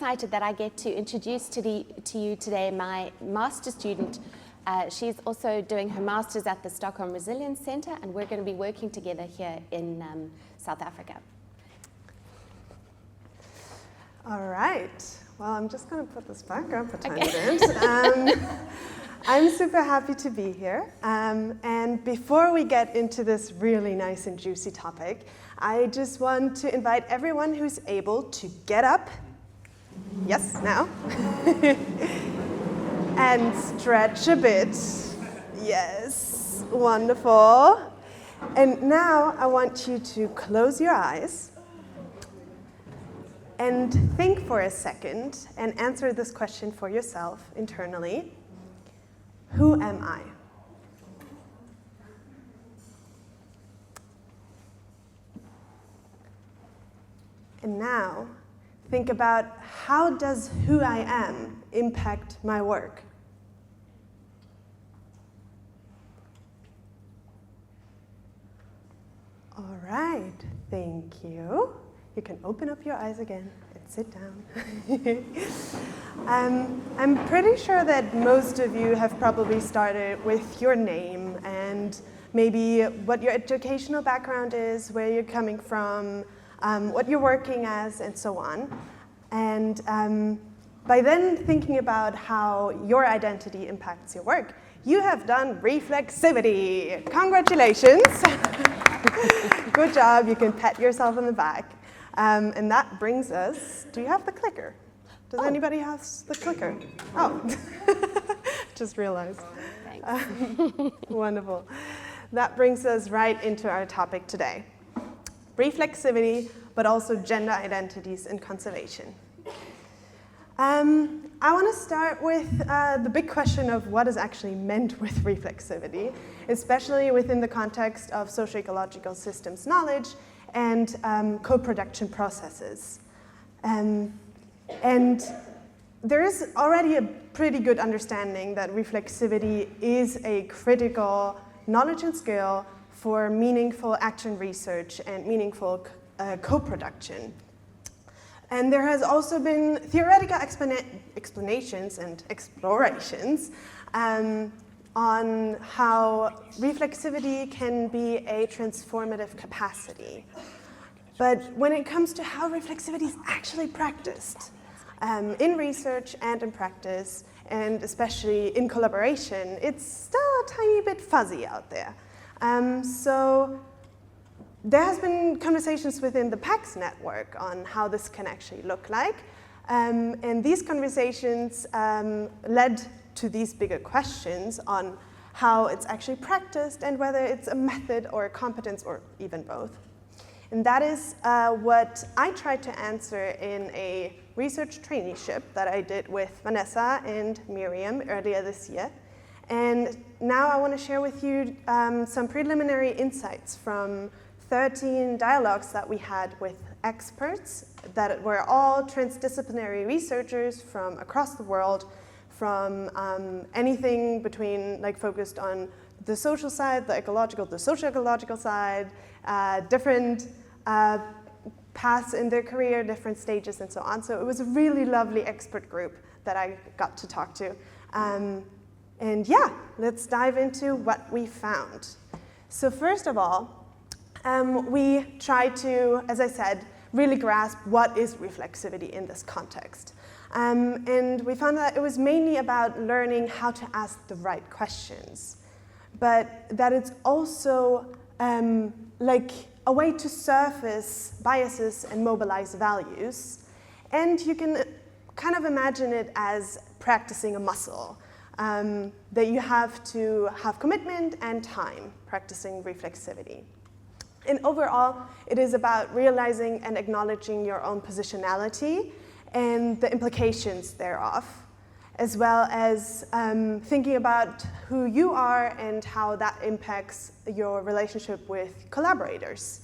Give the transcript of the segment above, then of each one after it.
excited that I get to introduce to you today my master's student. She's also doing her master's at the Stockholm Resilience Center, and we're going to be working together here in South Africa. All right. Well, I'm just going to put this back up a tiny bit. I'm super happy to be here. And before we get into this really nice and juicy topic, I just want to invite everyone who's able to get up. Yes, now. And stretch a bit. Yes, wonderful. And now I want you to close your eyes and think for a second and answer this question for yourself internally. Who am I? And now, think about how does who I am impact my work? All right, thank you. You can open up your eyes again and sit down. I'm pretty sure that most of you have probably started with your name and maybe what your educational background is, where you're coming from, what you're working as, and so on. And by then thinking about how your identity impacts your work, you have done reflexivity. Congratulations. Good job. You can pat yourself on the back. And that brings us, do you have the clicker? Does anybody have the clicker? Oh, just realized. Thanks. Wonderful. That brings us right into our topic today. Reflexivity, but also gender identities in conservation. I want to start with the big question of what is actually meant with reflexivity, especially within the context of social-ecological systems knowledge and co-production processes. And there is already a pretty good understanding that reflexivity is a critical knowledge and skill for meaningful action research and meaningful co-production. And there has also been theoretical explanations and explorations on how reflexivity can be a transformative capacity. But when it comes to how reflexivity is actually practiced in research and in practice, and especially in collaboration, it's still a tiny bit fuzzy out there. So there has been conversations within the PAX network on how this can actually look like. And these conversations led to these bigger questions on how it's actually practiced and whether it's a method or a competence or even both. And that is what I tried to answer in a research traineeship that I did with Vanessa and Miriam earlier this year. And now I want to share with you some preliminary insights from 13 dialogues that we had with experts that were all transdisciplinary researchers from across the world, from anything between focused on the social side, the ecological, the social-ecological side, different paths in their career, different stages, and so on. So it was a really lovely expert group that I got to talk to. And yeah, let's dive into what we found. So first of all, we tried to, as I said, really grasp what is reflexivity in this context. And we found that it was mainly about learning how to ask the right questions, but that it's also like a way to surface biases and mobilize values. And you can kind of imagine it as practicing a muscle, that you have to have commitment and time practicing reflexivity. And overall, it is about realizing and acknowledging your own positionality and the implications thereof, as well as thinking about who you are and how that impacts your relationship with collaborators.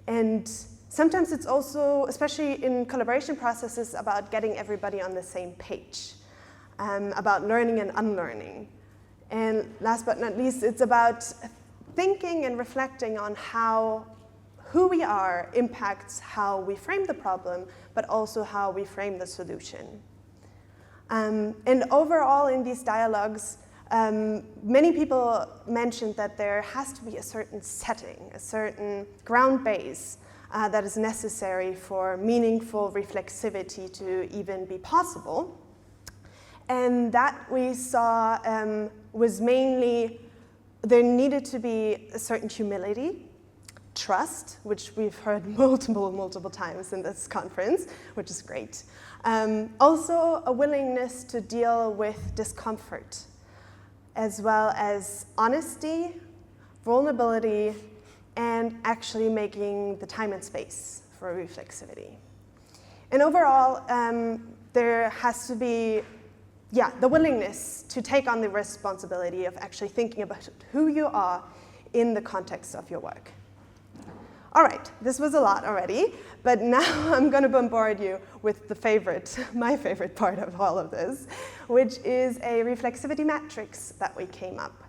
And sometimes it's also, especially in collaboration processes, about getting everybody on the same page, about learning and unlearning. And last but not least, it's about thinking and reflecting on who we are impacts how we frame the problem, but also how we frame the solution. And overall in these dialogues, many people mentioned that there has to be a certain setting, a certain ground base that is necessary for meaningful reflexivity to even be possible. And that we saw was mainly there needed to be a certain humility, trust, which we've heard multiple times in this conference, which is great. Also a willingness to deal with discomfort, as well as honesty, vulnerability, and actually making the time and space for reflexivity. And overall, there has to be the willingness to take on the responsibility of actually thinking about who you are in the context of your work. All right, this was a lot already, but now I'm going to bombard you with my favorite part of all of this, which is a reflexivity matrix that we came up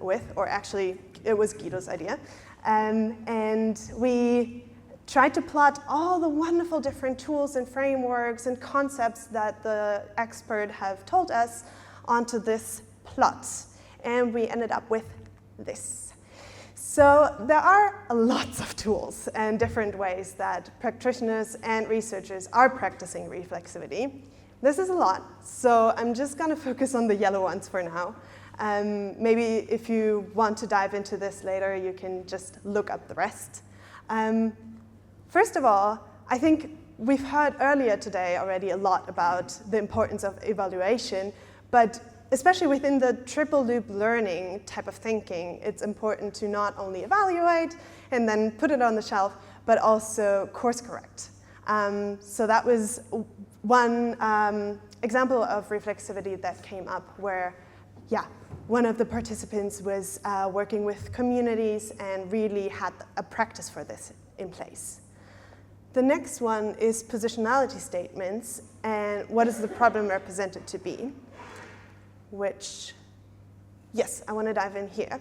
with, or actually it was Guido's idea. And we tried to plot all the wonderful different tools and frameworks and concepts that the expert have told us onto this plot. And we ended up with this. So there are lots of tools and different ways that practitioners and researchers are practicing reflexivity. This is a lot, so I'm just going to focus on the yellow ones for now. Maybe if you want to dive into this later, you can just look up the rest. First of all, I think we've heard earlier today already a lot about the importance of evaluation, but especially within the triple loop learning type of thinking, it's important to not only evaluate and then put it on the shelf, but also course correct. So that was one example of reflexivity that came up where, one of the participants was working with communities and really had a practice for this in place. The next one is positionality statements and what is the problem represented to be, which, yes, I want to dive in here.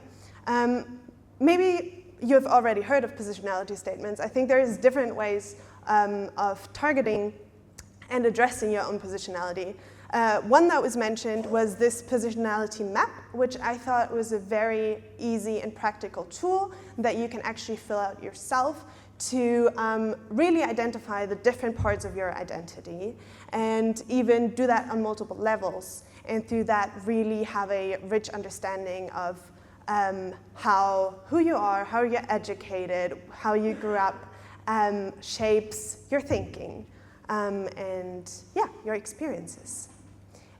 Maybe you've already heard of positionality statements. I think there's different ways of targeting and addressing your own positionality. One that was mentioned was this positionality map, which I thought was a very easy and practical tool that you can actually fill out yourself to really identify the different parts of your identity and even do that on multiple levels. And through that, really have a rich understanding of who you are, how you're educated, how you grew up, shapes your thinking, and your experiences.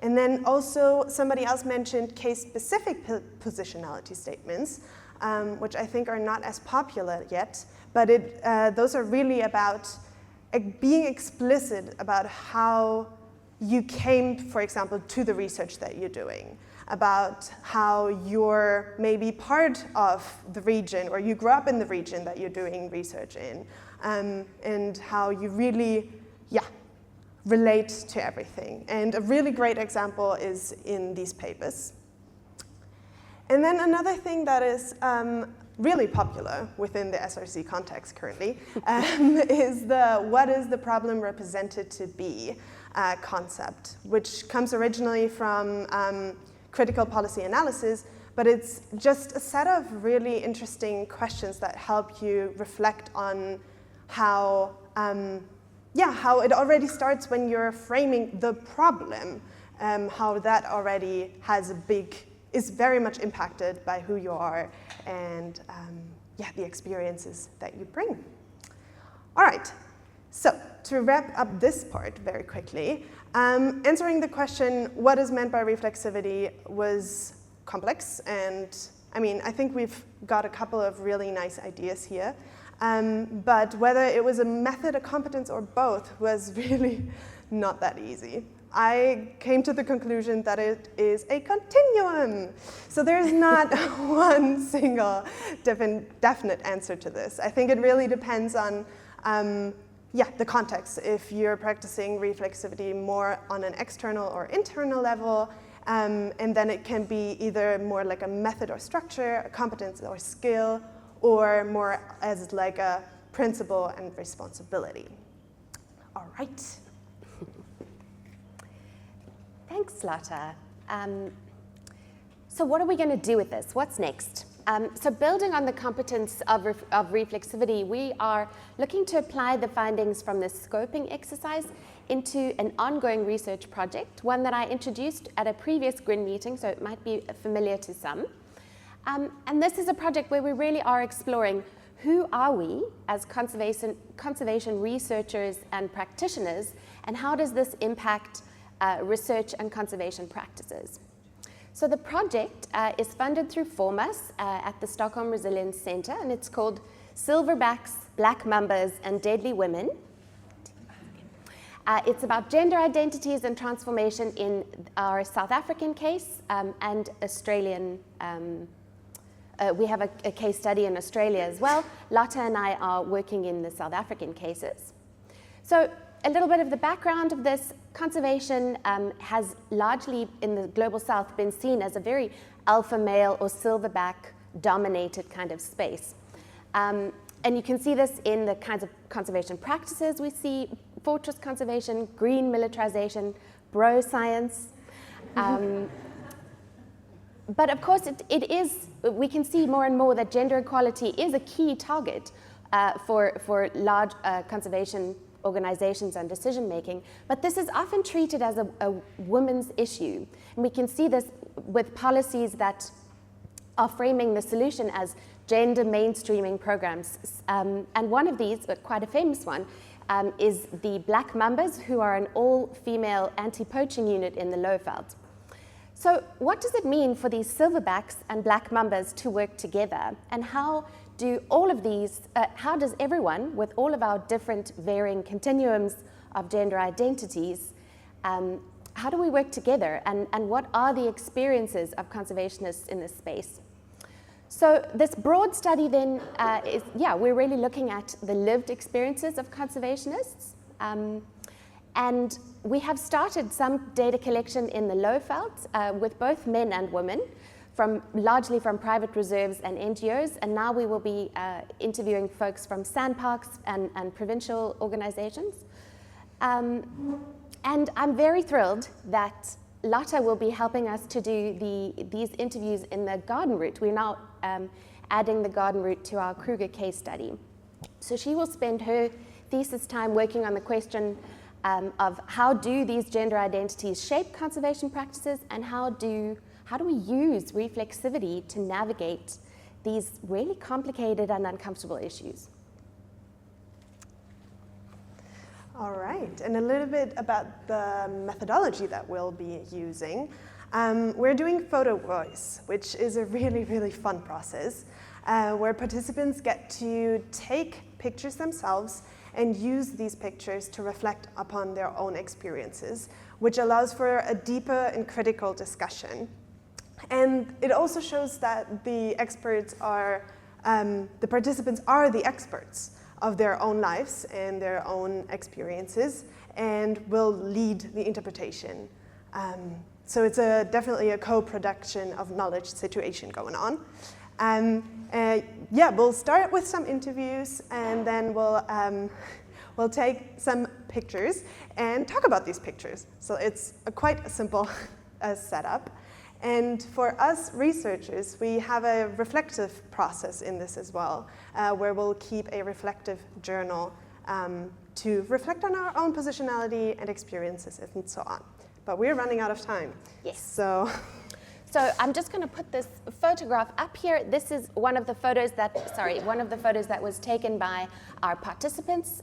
And then also somebody else mentioned case-specific positionality statements, which I think are not as popular yet, but those are really about being explicit about how you came, for example, to the research that you're doing, about how you're maybe part of the region or you grew up in the region that you're doing research in, and how you really, relate to everything. And a really great example is in these papers. And then another thing that is really popular within the SRC context currently is what is the problem represented to be concept, which comes originally from critical policy analysis, but it's just a set of really interesting questions that help you reflect on how it already starts when you're framing the problem, how that already is very much impacted by who you are and the experiences that you bring. All right, so to wrap up this part very quickly, answering the question, what is meant by reflexivity was complex, and I think we've got a couple of really nice ideas here. But whether it was a method, a competence, or both was really not that easy. I came to the conclusion that it is a continuum. So there's not one single definite answer to this. I think it really depends on the context. If you're practicing reflexivity more on an external or internal level, and then it can be either more like a method or structure, a competence or skill, or more as like a principle and responsibility. All right. Thanks, Lotta. So what are we going to do with this? What's next? So building on the competence of reflexivity, we are looking to apply the findings from this scoping exercise into an ongoing research project, one that I introduced at a previous GRIN meeting, so it might be familiar to some. And this is a project where we really are exploring who are we as conservation researchers and practitioners, and how does this impact research and conservation practices. So the project is funded through Formas at the Stockholm Resilience Center, and it's called Silverbacks, Black Mambas, and Deadly Women. It's about gender identities and transformation in our South African case and Australian. We have a case study in Australia as well. Lotta and I are working in the South African cases. So a little bit of the background of this. Conservation has largely in the global south been seen as a very alpha male or silverback dominated kind of space. And you can see this in the kinds of conservation practices we see: fortress conservation, green militarization, bro science. But of course we can see more and more that gender equality is a key target for large conservation organizations and decision making, but this is often treated as a women's issue. And we can see this with policies that are framing the solution as gender mainstreaming programs. And one of these, quite a famous one, is the Black Mambas, who are an all-female anti-poaching unit in the Lowveld. So what does it mean for these silverbacks and Black Mambas to work together? And how do all of these, how does everyone, with all of our different varying continuums of gender identities, how do we work together? And what are the experiences of conservationists in this space? So this broad study then we're really looking at the lived experiences of conservationists. And we have started some data collection in the Lowveld with both men and women, largely from private reserves and NGOs, and now we will be interviewing folks from sandparks and provincial organizations. And I'm very thrilled that Lotta will be helping us to do these interviews in the garden route. We're now adding the garden route to our Kruger case study. So she will spend her thesis time working on the question of how do these gender identities shape conservation practices, and how do we use reflexivity to navigate these really complicated and uncomfortable issues? All right, and a little bit about the methodology that we'll be using. We're doing photo voice, which is a really, really fun process, where participants get to take pictures themselves and use these pictures to reflect upon their own experiences, which allows for a deeper and critical discussion. And it also shows that the participants are the experts of their own lives and their own experiences, and will lead the interpretation. So it's definitely a co-production of knowledge situation going on. We'll start with some interviews, and then we'll take some pictures and talk about these pictures. So it's quite a simple setup. And for us researchers, we have a reflective process in this as well, where we'll keep a reflective journal to reflect on our own positionality and experiences and so on. But we're running out of time. Yes. So I'm just going to put this photograph up here. This is one of the photos that was taken by our participants.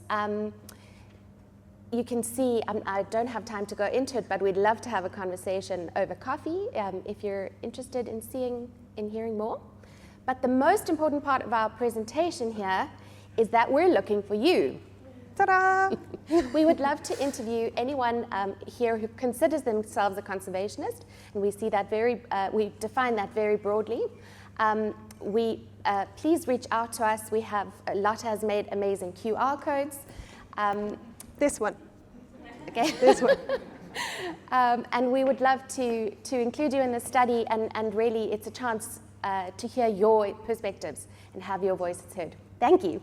You can see, I don't have time to go into it, but we'd love to have a conversation over coffee if you're interested in seeing and hearing more. But the most important part of our presentation here is that we're looking for you. Ta-da! We would love to interview anyone here who considers themselves a conservationist, and we see that we define that very broadly. Please reach out to us. Lotta has made amazing QR codes. This one. Okay. This one. And we would love to include you in the study, and really it's a chance to hear your perspectives and have your voices heard. Thank you.